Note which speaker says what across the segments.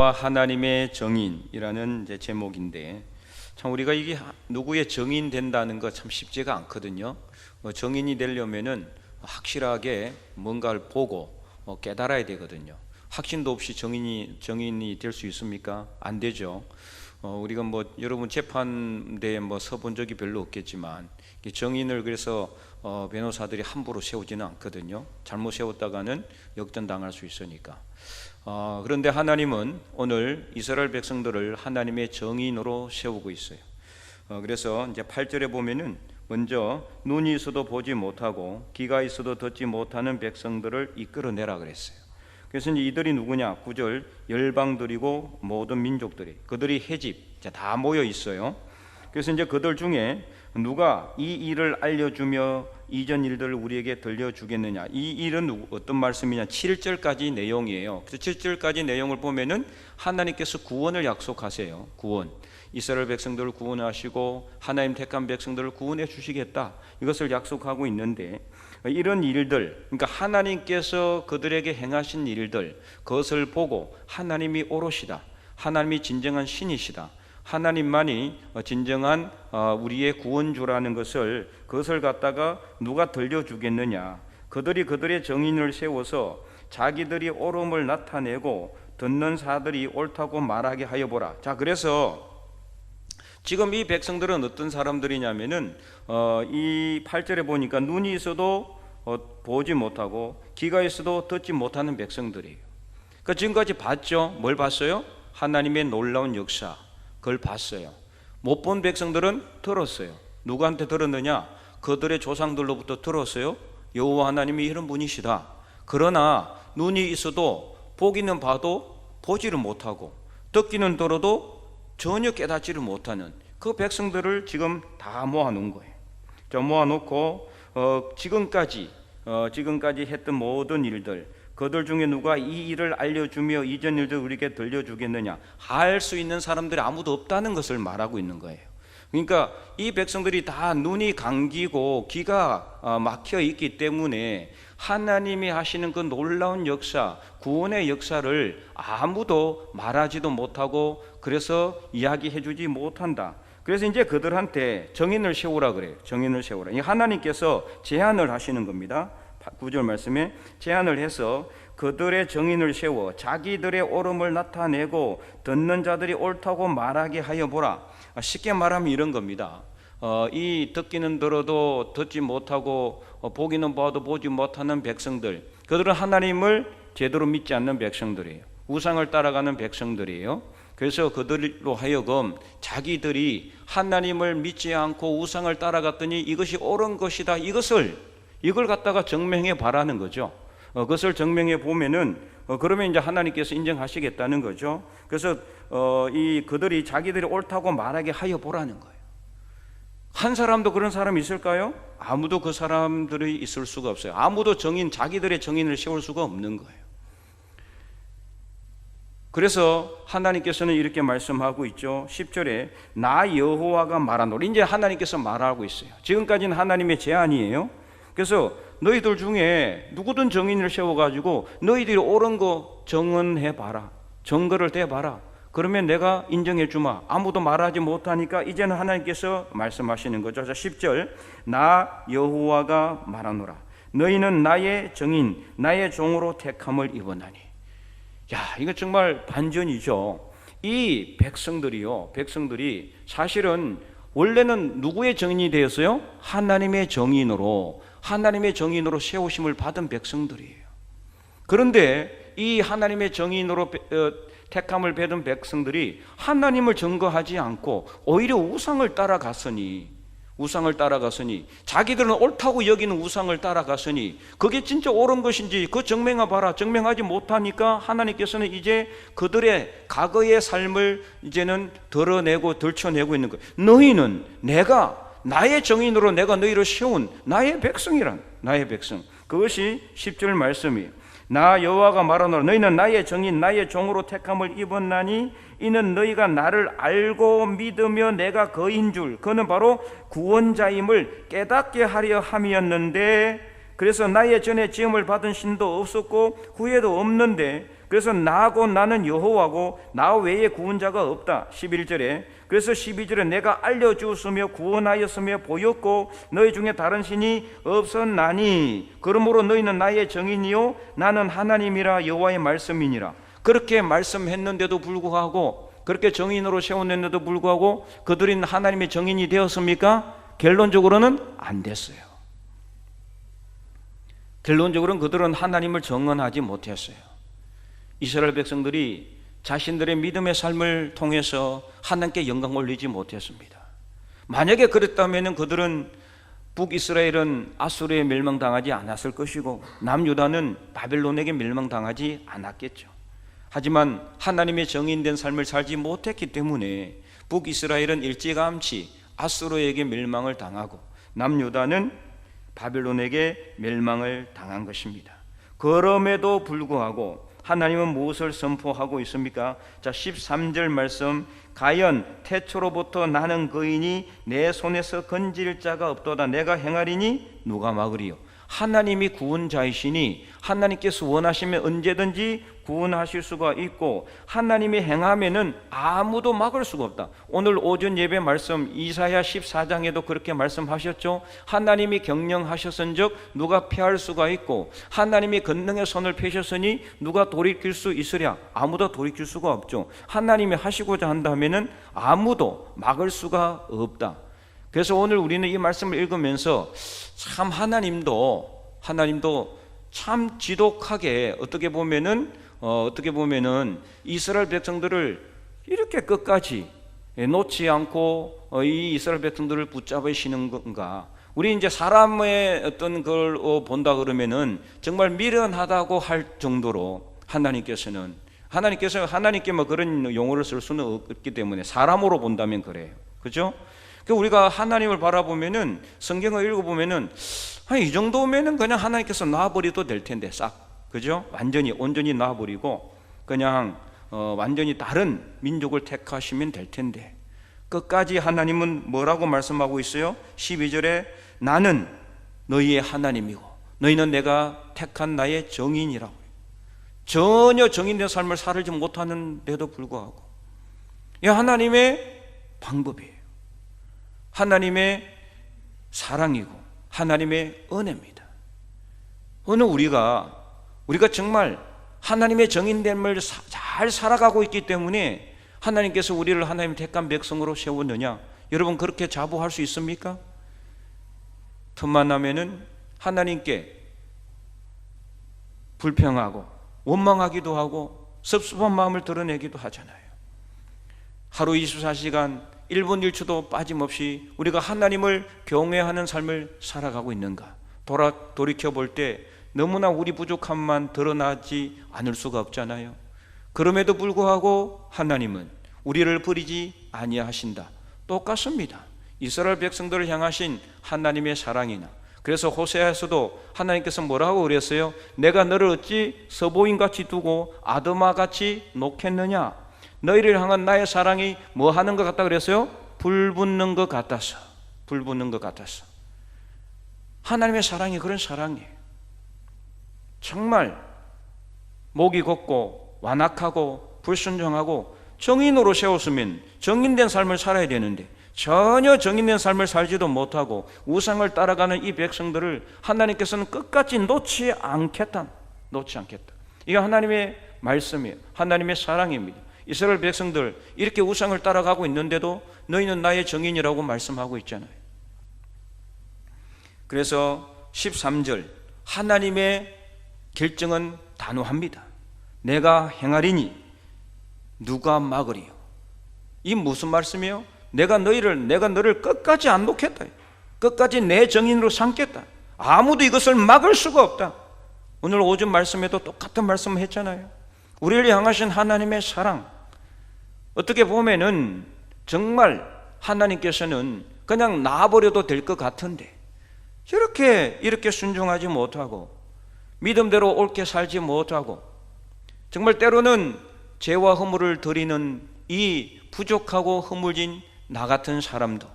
Speaker 1: 하나님의 정인이라는 이제 제목인데, 참 우리가 이게 누구의 정인 된다는 거 참 쉽지가 않거든요. 정인이 되려면은 확실하게 뭔가를 보고 깨달아야 되거든요. 확신도 없이 정인이 될 수 있습니까? 안 되죠. 우리가 여러분 재판대에 서본 적이 별로 없겠지만, 정인을 그래서 변호사들이 함부로 세우지는 않거든요. 잘못 세웠다가는 역전당할 수 있으니까. 그런데 하나님은 오늘 이스라엘 백성들을 하나님의 정인으로 세우고 있어요. 그래서 이제 8절에 보면은 먼저 눈이 있어도 보지 못하고 귀가 있어도 듣지 못하는 백성들을 이끌어내라 그랬어요. 그래서 이제 이들이 누구냐? 9절 열방들이고 모든 민족들이, 그들이 해집 다 모여 있어요. 그래서 이제 그들 중에 누가 이 일을 알려주며 이전 일들을 우리에게 들려주겠느냐? 이 일은 어떤 말씀이냐? 7절까지 내용이에요. 그래서 7절까지 내용을 보면은 하나님께서 구원을 약속하세요. 구원, 이스라엘 백성들을 구원하시고 하나님 택한 백성들을 구원해 주시겠다, 이것을 약속하고 있는데, 이런 일들, 그러니까 하나님께서 그들에게 행하신 일들, 그것을 보고 하나님이 오롯이다, 하나님이 진정한 신이시다, 하나님만이 진정한 우리의 구원주라는 그것을 갖다가 누가 들려주겠느냐? 그들이 그들의 정인을 세워서 자기들이 옳음을 나타내고 듣는 사들이 옳다고 말하게 하여 보라. 자, 그래서 지금 이 백성들은 어떤 사람들이냐면은 이 8절에 보니까 눈이 있어도 보지 못하고 귀가 있어도 듣지 못하는 백성들이에요. 그러니까 지금까지 봤죠? 뭘 봤어요? 하나님의 놀라운 역사, 그걸 봤어요. 못 본 백성들은 들었어요. 누구한테 들었느냐? 그들의 조상들로부터 들었어요. 여호와 하나님이 이런 분이시다. 그러나 눈이 있어도 보기는 봐도 보지를 못하고 듣기는 들어도 전혀 깨닫지를 못하는 그 백성들을 지금 다 모아놓은 거예요. 자, 모아놓고 지금까지 했던 모든 일들, 그들 중에 누가 이 일을 알려주며 이전 일들 우리에게 들려주겠느냐? 할 수 있는 사람들이 아무도 없다는 것을 말하고 있는 거예요. 그러니까 이 백성들이 다 눈이 감기고 귀가 막혀 있기 때문에 하나님이 하시는 그 놀라운 역사, 구원의 역사를 아무도 말하지도 못하고, 그래서 이야기해 주지 못한다. 그래서 이제 그들한테 정인을 세우라 그래요. 정인을 세우라. 하나님께서 제안을 하시는 겁니다. 9절 말씀에 제안을 해서 그들의 정인을 세워 자기들의 옳음을 나타내고 듣는 자들이 옳다고 말하게 하여 보라. 쉽게 말하면 이런 겁니다. 이 듣기는 들어도 듣지 못하고 보기는 봐도 보지 못하는 백성들, 그들은 하나님을 제대로 믿지 않는 백성들이에요. 우상을 따라가는 백성들이에요. 그래서 그들로 하여금 자기들이 하나님을 믿지 않고 우상을 따라갔더니 이것이 옳은 것이다, 이걸 갖다가 증명해 바라는 거죠. 그것을 증명해 보면은 그러면 이제 하나님께서 인정하시겠다는 거죠. 그래서 그들이 자기들이 옳다고 말하게 하여 보라는 거예요. 한 사람도 그런 사람이 있을까요? 아무도 그 사람들이 있을 수가 없어요. 아무도 자기들의 정인을 세울 수가 없는 거예요. 그래서 하나님께서는 이렇게 말씀하고 있죠. 10절에 나 여호와가 말하노라. 이제 하나님께서 말하고 있어요. 지금까지는 하나님의 제안이에요. 그래서 너희들 중에 누구든 정인을 세워가지고 너희들이 옳은 거 정언해봐라, 정거를 대봐라. 그러면 내가 인정해 주마. 아무도 말하지 못하니까 이제는 하나님께서 말씀하시는 거죠. 자, 10절 나 여호와가 말하노라. 너희는 나의 정인, 나의 종으로 택함을 입었나니. 야, 이거 정말 반전이죠. 이 백성들이 사실은 원래는 누구의 정인이 되었어요? 하나님의 정인으로 세우심을 받은 백성들이에요. 그런데 이 하나님의 정인으로 택함을 받은 백성들이 하나님을 증거하지 않고 오히려 우상을 따라갔으니 자기들은 옳다고 여기는 우상을 따라갔으니 그게 진짜 옳은 것인지 그 증명해봐라. 증명하지 못하니까 하나님께서는 이제 그들의 과거의 삶을 이제는 들춰내고 있는 거예요. 너희는 나의 정인으로 내가 너희를 세운 나의 백성이란, 나의 백성. 그것이 10절 말씀이에요. 나 여호와가 말하노라. 너희는 나의 정인, 나의 종으로 택함을 입었나니 이는 너희가 나를 알고 믿으며 내가 그인 줄, 그는 바로 구원자임을 깨닫게 하려 함이었는데, 그래서 나의 전에 지음을 받은 신도 없었고 후에도 없는데
Speaker 2: 그래서 나하고 나는 여호와고 나 외에 구원자가 없다. 11절에 그래서 12절에 내가 알려주었으며 구원하였으며 보였고 너희 중에 다른 신이 없었나니 그러므로 너희는 나의 정인이요 나는 하나님이라 여호와의 말씀이니라. 그렇게 말씀했는데도 불구하고, 그렇게 정인으로 세웠는데도 불구하고 그들이 하나님의 정인이 되었습니까? 결론적으로는 안 됐어요. 결론적으로는 그들은 하나님을 정언하지 못했어요. 이스라엘 백성들이 자신들의 믿음의 삶을 통해서 하나님께 영광 올리지 못했습니다. 만약에 그랬다면 그들은 북이스라엘은 아수르에 멸망당하지 않았을 것이고 남유다는 바벨론에게 멸망당하지 않았겠죠. 하지만 하나님의 정인된 삶을 살지 못했기 때문에 북이스라엘은 일찌감치 아수르에게 멸망을 당하고 남유다는 바벨론에게 멸망을 당한 것입니다. 그럼에도 불구하고 하나님은 무엇을 선포하고 있습니까? 자, 13절 말씀, 가연 태초로부터 나는 거인이 내 손에서 건질 자가 없도다. 내가 행하리니 누가 막으리요. 하나님이 구원자이시니 하나님께서 원하시면 언제든지 구원하실 수가 있고 하나님이 행하면은 아무도 막을 수가 없다. 오늘 오전 예배 말씀 이사야 14장에도 그렇게 말씀하셨죠. 하나님이 경영하셨은즉 누가 피할 수가 있고 하나님이 권능의 손을 펴셨으니 누가 돌이킬 수 있으랴. 아무도 돌이킬 수가 없죠. 하나님이 하시고자 한다면은 아무도 막을 수가 없다. 그래서 오늘 우리는 이 말씀을 읽으면서 참 하나님도 참 지독하게 어떻게 보면은 이스라엘 백성들을 이렇게 끝까지 놓지 않고 이 이스라엘 백성들을 붙잡으시는 건가? 우리 이제 사람의 어떤 걸 본다 그러면은 정말 미련하다고 할 정도로 하나님께 뭐 그런 용어를 쓸 수는 없기 때문에 사람으로 본다면 그래요. 그죠? 우리가 하나님을 바라보면은 성경을 읽어보면은 이 정도면은 그냥 하나님께서 놔버려도 될 텐데 그죠? 온전히 놔버리고 그냥 완전히 다른 민족을 택하시면 될 텐데 끝까지 하나님은 뭐라고 말씀하고 있어요? 12절에 나는 너희의 하나님이고 너희는 내가 택한 나의 정인이라고. 전혀 정인된 삶을 살지 못하는데도 불구하고 이 하나님의 방법이에요. 하나님의 사랑이고 하나님의 은혜입니다. 오늘 우리가 정말 하나님의 정인됨을 잘 살아가고 있기 때문에 하나님께서 우리를 하나님 택한 백성으로 세웠느냐? 여러분 그렇게 자부할 수 있습니까? 틈만 나면은 하나님께 불평하고 원망하기도 하고 섭섭한 마음을 드러내기도 하잖아요. 하루 24시간 1분 1초도 빠짐없이 우리가 하나님을 경외하는 삶을 살아가고 있는가? 돌이켜볼 때 너무나 우리 부족함만 드러나지 않을 수가 없잖아요. 그럼에도 불구하고 하나님은 우리를 버리지 아니하신다. 똑같습니다. 이스라엘 백성들을 향하신 하나님의 사랑이나 그래서 호세아에서도 하나님께서 뭐라고 그랬어요? 내가 너를 어찌 서보임같이 두고 아드마같이 놓겠느냐? 너희를 향한 나의 사랑이 뭐 하는 것 같다 그랬어요? 불 붙는 것 같아서. 하나님의 사랑이 그런 사랑이에요. 정말 목이 걷고 완악하고 불순종하고 정인으로 세웠으면 정인된 삶을 살아야 되는데 전혀 정인된 삶을 살지도 못하고 우상을 따라가는 이 백성들을 하나님께서는 끝까지 놓지 않겠다. 이게 하나님의 말씀이에요. 하나님의 사랑입니다. 이스라엘 백성들 이렇게 우상을 따라가고 있는데도 너희는 나의 정인이라고 말씀하고 있잖아요. 그래서 13절 하나님의 결정은 단호합니다. 내가 행하리니 누가 막으리요? 이 무슨 말씀이에요? 내가 너를 끝까지 안 놓겠다. 끝까지 내 정인으로 삼겠다. 아무도 이것을 막을 수가 없다. 오늘 오전 말씀에도 똑같은 말씀을 했잖아요. 우리를 향하신 하나님의 사랑, 어떻게 보면은 정말 하나님께서는 그냥 놔버려도 될 것 같은데 이렇게 순종하지 못하고 믿음대로 옳게 살지 못하고 정말 때로는 죄와 허물을 드리는 이 부족하고 허물진 나 같은 사람도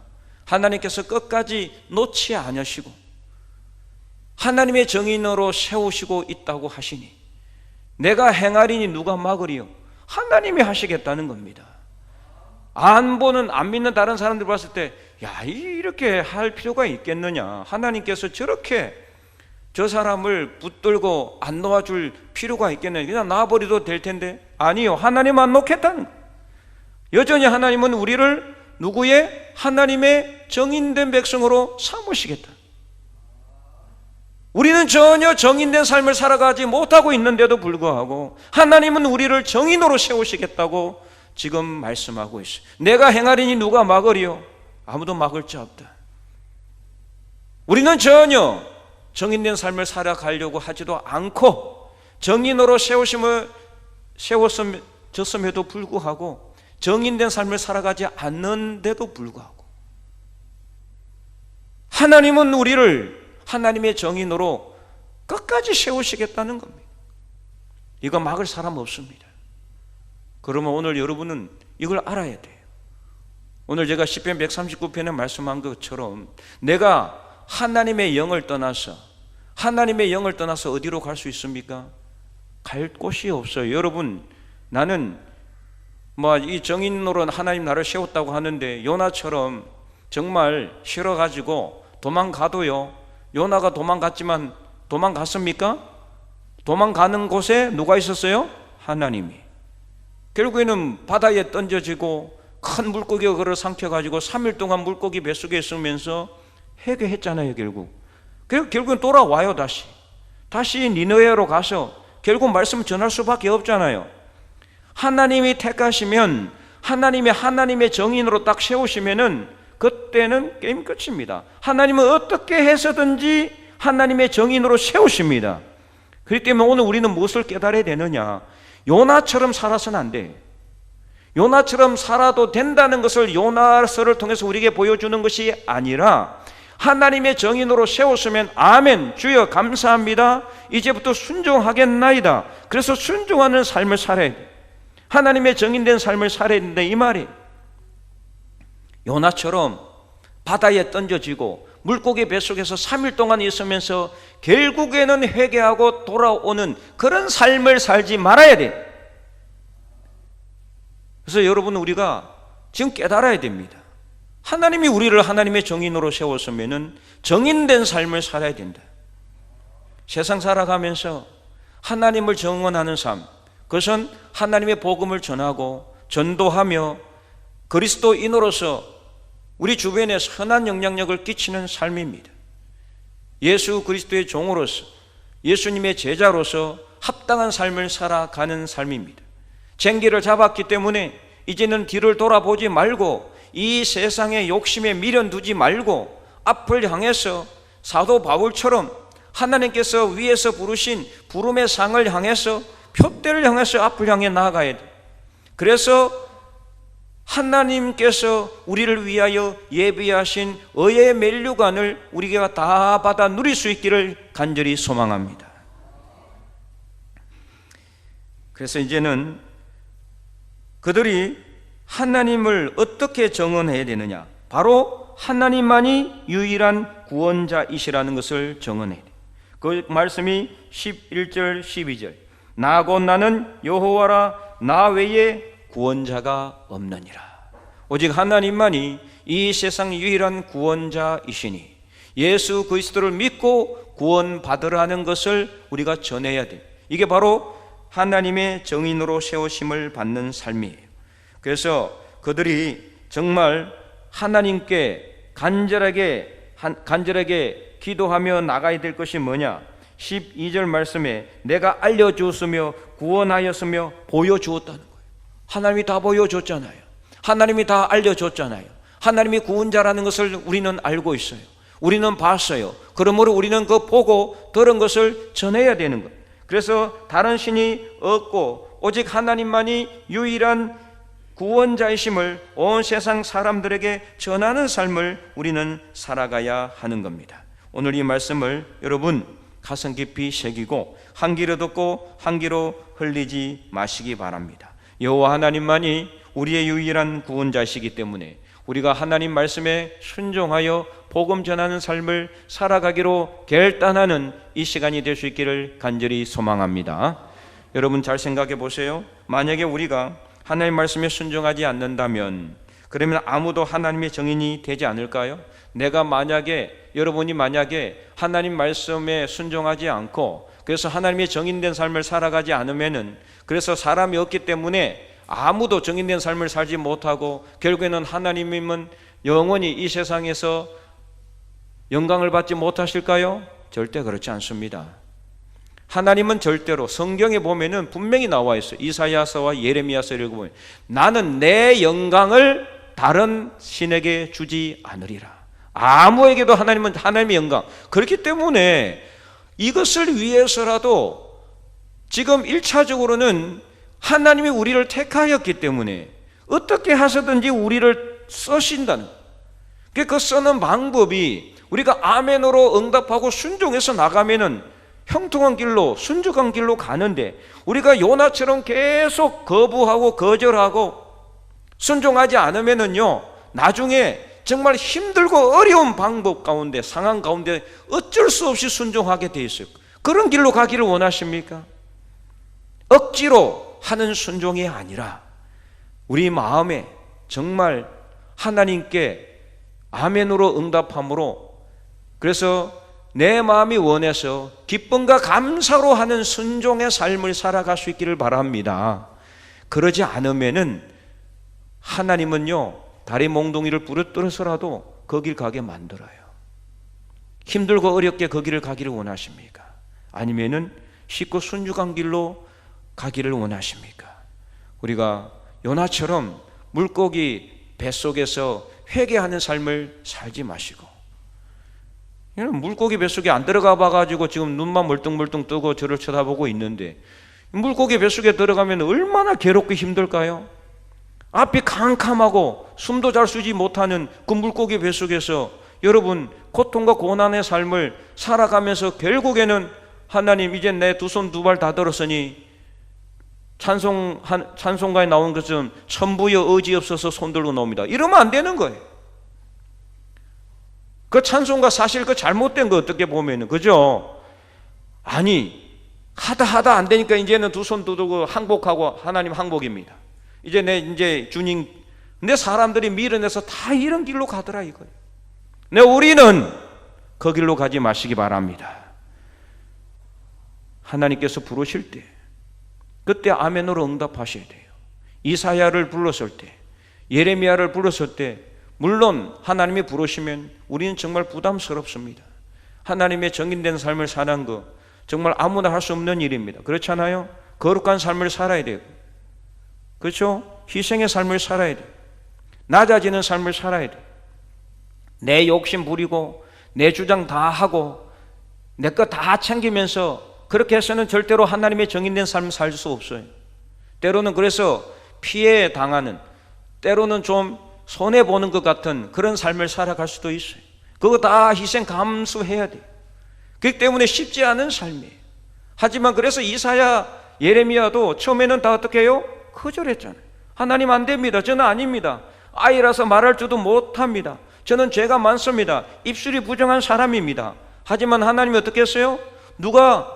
Speaker 2: 하나님께서 끝까지 놓지 않으시고 하나님의 정인으로 세우시고 있다고 하시니 내가 행하리니 누가 막으리요? 하나님이 하시겠다는 겁니다. 안 믿는 다른 사람들 봤을 때, 야, 이렇게 할 필요가 있겠느냐? 하나님께서 저렇게 저 사람을 붙들고 안 놓아줄 필요가 있겠느냐? 그냥 놔버려도 될 텐데. 아니요, 하나님 안 놓겠다는 거예요. 여전히 하나님은 우리를 누구의? 하나님의 정인된 백성으로 삼으시겠다. 우리는 전혀 정인된 삶을 살아가지 못하고 있는데도 불구하고 하나님은 우리를 정인으로 세우시겠다고 지금 말씀하고 있어요. 내가 행하리니 누가 막으리요? 아무도 막을 자 없다. 우리는 전혀 정인된 삶을 살아가려고 하지도 않고 정인으로 세워졌음에도 불구하고 정인된 삶을 살아가지 않는데도 불구하고 하나님은 우리를 하나님의 정인으로 끝까지 세우시겠다는 겁니다. 이거 막을 사람 없습니다. 그러면 오늘 여러분은 이걸 알아야 돼요. 오늘 제가 시편 139편에 말씀한 것처럼 내가 하나님의 영을 떠나서 어디로 갈 수 있습니까? 갈 곳이 없어요. 여러분, 나는 이 정인으로 하나님 나를 세웠다고 하는데 요나처럼 정말 싫어가지고 도망가도요, 요나가 도망갔지만 도망갔습니까? 도망가는 곳에 누가 있었어요? 하나님이. 결국에는 바다에 던져지고 큰 물고기가 그를 삼켜가지고 3일 동안 물고기 뱃속에 있으면서 회개했잖아요. 결국은 돌아와요. 다시 니느웨로 가서 결국 말씀을 전할 수밖에 없잖아요. 하나님이 택하시면 하나님의 정인으로 딱 세우시면은 그때는 게임 끝입니다. 하나님은 어떻게 해서든지 하나님의 정인으로 세우십니다. 그렇기 때문에 오늘 우리는 무엇을 깨달아야 되느냐? 요나처럼 살아서는 안 돼. 요나처럼 살아도 된다는 것을 요나서를 통해서 우리에게 보여주는 것이 아니라 하나님의 정인으로 세웠으면 아멘, 주여 감사합니다, 이제부터 순종하겠나이다. 그래서 순종하는 삶을 살아야 돼. 하나님의 정인된 삶을 살아야 되는데 이 말이 요나처럼 바다에 던져지고 물고기 뱃속에서 3일 동안 있으면서 결국에는 회개하고 돌아오는 그런 삶을 살지 말아야 돼. 그래서 여러분, 우리가 지금 깨달아야 됩니다. 하나님이 우리를 하나님의 정인으로 세웠으면 정인된 삶을 살아야 된다. 세상 살아가면서 하나님을 정언하는 삶, 그것은 하나님의 복음을 전하고 전도하며 그리스도인으로서 우리 주변에 선한 영향력을 끼치는 삶입니다. 예수 그리스도의 종으로서, 예수님의 제자로서 합당한 삶을 살아가는 삶입니다. 쟁기를 잡았기 때문에 이제는 뒤를 돌아보지 말고 이 세상의 욕심에 미련두지 말고 앞을 향해서 사도 바울처럼 하나님께서 위에서 부르신 부름의 상을 향해서 표대를 향해서 앞을 향해 나아가야 돼. 그래서 하나님께서 우리를 위하여 예비하신 의의 면류관을 우리가 다 받아 누릴 수 있기를 간절히 소망합니다. 그래서 이제는 그들이 하나님을 어떻게 정언해야 되느냐? 바로 하나님만이 유일한 구원자이시라는 것을 정언해야 돼. 그 말씀이 11절 12절, 나 곧 나는 여호와라, 나 외에 구원자가 없느니라. 오직 하나님만이 이 세상 유일한 구원자이시니 예수 그리스도를 믿고 구원받으라는 것을 우리가 전해야 돼. 이게 바로 하나님의 정인으로 세우심을 받는 삶이에요. 그래서 그들이 정말 하나님께 간절하게 기도하며 나가야 될 것이 뭐냐? 12절 말씀에 내가 알려주었으며 구원하였으며 보여주었다는 거예요. 하나님이 다 보여줬잖아요. 하나님이 다 알려줬잖아요. 하나님이 구원자라는 것을 우리는 알고 있어요. 우리는 봤어요. 그러므로 우리는 그 보고 들은 것을 전해야 되는 거예요. 그래서 다른 신이 없고 오직 하나님만이 유일한 구원자이심을 온 세상 사람들에게 전하는 삶을 우리는 살아가야 하는 겁니다. 오늘 이 말씀을 여러분 가슴 깊이 새기고 한 귀로 듣고 한 귀로 흘리지 마시기 바랍니다. 여호와 하나님만이 우리의 유일한 구원자이시기 때문에 우리가 하나님 말씀에 순종하여 복음 전하는 삶을 살아가기로 결단하는 이 시간이 될 수 있기를 간절히 소망합니다. 여러분 잘 생각해 보세요. 만약에 우리가 하나님 말씀에 순종하지 않는다면 그러면 아무도 하나님의 증인이 되지 않을까요? 여러분이 만약에 하나님 말씀에 순종하지 않고 그래서 하나님의 증인된 삶을 살아가지 않으면은 그래서 사람이 없기 때문에 아무도 증인된 삶을 살지 못하고 결국에는 하나님은 영원히 이 세상에서 영광을 받지 못하실까요? 절대 그렇지 않습니다. 하나님은 절대로 성경에 보면은 분명히 나와 있어요. 이사야서와 예레미야서를 읽어보면 나는 내 영광을 다른 신에게 주지 않으리라. 아무에게도 하나님은 하나님의 영광. 그렇기 때문에 이것을 위해서라도 지금 1차적으로는 하나님이 우리를 택하였기 때문에 어떻게 하셔든지 우리를 쓰신다는 그 쓰는 방법이 우리가 아멘으로 응답하고 순종해서 나가면은 형통한 길로 순종한 길로 가는데 우리가 요나처럼 계속 거부하고 거절하고 순종하지 않으면은요 나중에 정말 힘들고 어려운 방법 가운데 상황 가운데 어쩔 수 없이 순종하게 돼 있어요. 그런 길로 가기를 원하십니까? 억지로 하는 순종이 아니라 우리 마음에 정말 하나님께 아멘으로 응답함으로 그래서 내 마음이 원해서 기쁨과 감사로 하는 순종의 삶을 살아갈 수 있기를 바랍니다. 그러지 않으면은 하나님은요 다리 몽둥이를 부러뜨려서라도 거길 가게 만들어요. 힘들고 어렵게 거기를 가기를 원하십니까? 아니면은 쉽고 순죽한 길로 가기를 원하십니까? 우리가 요나처럼 물고기 뱃속에서 회개하는 삶을 살지 마시고 물고기 뱃속에 안 들어가 봐가지고 지금 눈만 멀뚱멀뚱 뜨고 저를 쳐다보고 있는데 물고기 뱃속에 들어가면 얼마나 괴롭고 힘들까요? 앞이 캄캄하고 숨도 잘 쉬지 못하는 그 물고기 뱃속에서 여러분 고통과 고난의 삶을 살아가면서 결국에는 하나님 이제 내 두 손 두 발 다 들었으니 찬송가에 나온 것처럼 천부여 의지 없어서 손 들고 나옵니다. 이러면 안 되는 거예요. 그 찬송가 사실 그 잘못된 거 어떻게 보면은 그죠? 아니 하다 안 되니까 이제는 두 손 들고 항복하고 하나님 항복입니다. 이제 주님 근데 사람들이 밀어내서 다 이런 길로 가더라 이거예요. 네, 우리는 그 길로 가지 마시기 바랍니다. 하나님께서 부르실 때 그때 아멘으로 응답하셔야 돼요. 이사야를 불렀을 때 예레미야를 불렀을 때 물론 하나님이 부르시면 우리는 정말 부담스럽습니다. 하나님의 정인된 삶을 사는 거 정말 아무나 할 수 없는 일입니다. 그렇잖아요? 거룩한 삶을 살아야 돼요. 그렇죠? 희생의 삶을 살아야 돼요. 낮아지는 삶을 살아야 돼요. 내 욕심 부리고 내 주장 다 하고 내 것 다 챙기면서 그렇게 해서는 절대로 하나님의 정인된 삶을 살 수 없어요. 때로는 그래서 피해 당하는 때로는 좀 손해보는 것 같은 그런 삶을 살아갈 수도 있어요. 그거 다 희생 감수해야 돼요. 그렇기 때문에 쉽지 않은 삶이에요. 하지만 그래서 이사야 예레미야도 처음에는 다 어떻게 해요? 거절했잖아요. 하나님 안 됩니다. 저는 아닙니다. 아이라서 말할 줄도 못합니다. 저는 죄가 많습니다. 입술이 부정한 사람입니다. 하지만 하나님이 어떻게 했어요? 누가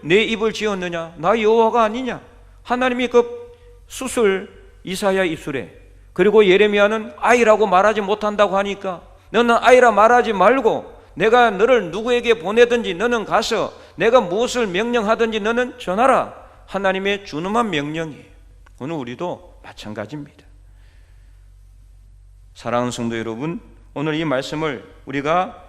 Speaker 2: 내 입을 지었느냐? 나 여호와가 아니냐? 하나님이 그 수술 이사야 입술에 그리고 예레미야는 아이라고 말하지 못한다고 하니까 너는 아이라 말하지 말고 내가 너를 누구에게 보내든지 너는 가서 내가 무엇을 명령하든지 너는 전하라. 하나님의 준엄한 명령이에요. 오늘 우리도 마찬가지입니다. 사랑하는 성도 여러분, 오늘 이 말씀을 우리가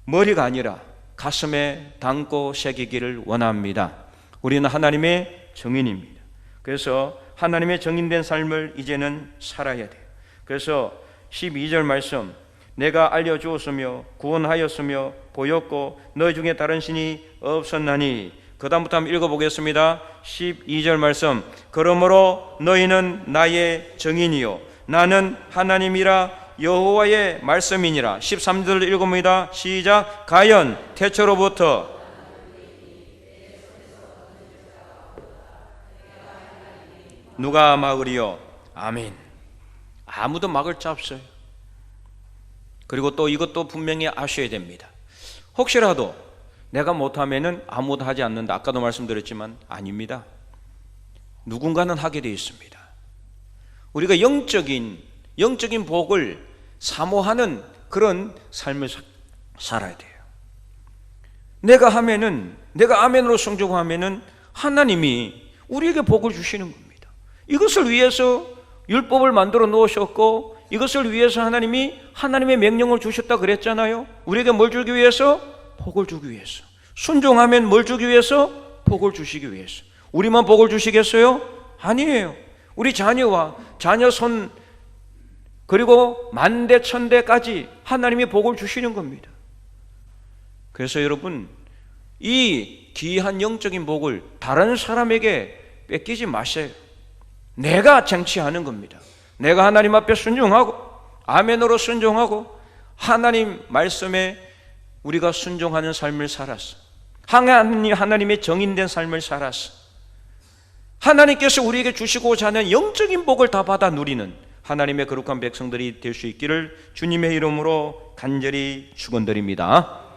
Speaker 2: 머리가 아니라 가슴에 담고 새기기를 원합니다. 우리는 하나님의 증인입니다. 그래서 하나님의 증인된 삶을 이제는 살아야 돼요. 그래서 12절 말씀 내가 알려주었으며 구원하였으며 보였고 너희 중에 다른 신이 없었나니 그 다음부터 한번 읽어보겠습니다. 12절 말씀 그러므로 너희는 나의 증인이요 나는 하나님이라 여호와의 말씀이니라. 13절 읽어봅니다. 시작. 가연 태초로부터 누가 막으리요? 아멘. 아무도 막을 자 없어요. 그리고 또 이것도 분명히 아셔야 됩니다. 혹시라도 내가 못하면은 아무도 하지 않는다. 아까도 말씀드렸지만 아닙니다. 누군가는 하게 되어 있습니다. 우리가 영적인 복을 사모하는 그런 삶을 살아야 돼요. 내가 아멘으로 성종하면은 하나님이 우리에게 복을 주시는 겁니다. 이것을 위해서 율법을 만들어 놓으셨고, 이것을 위해서 하나님이 하나님의 명령을 주셨다 그랬잖아요. 우리에게 뭘 주기 위해서? 복을 주기 위해서. 순종하면 뭘 주기 위해서? 복을 주시기 위해서. 우리만 복을 주시겠어요? 아니에요. 우리 자녀와 자녀손 그리고 만대 천대까지 하나님이 복을 주시는 겁니다. 그래서 여러분, 이 귀한 영적인 복을 다른 사람에게 뺏기지 마세요. 내가 쟁취하는 겁니다. 내가 하나님 앞에 순종하고 아멘으로 순종하고 하나님 말씀에 우리가 순종하는 삶을 살았어. 하나님의 정인된 삶을 살았어. 하나님께서 우리에게 주시고자 하는 영적인 복을 다 받아 누리는 하나님의 거룩한 백성들이 될 수 있기를 주님의 이름으로 간절히 축원드립니다.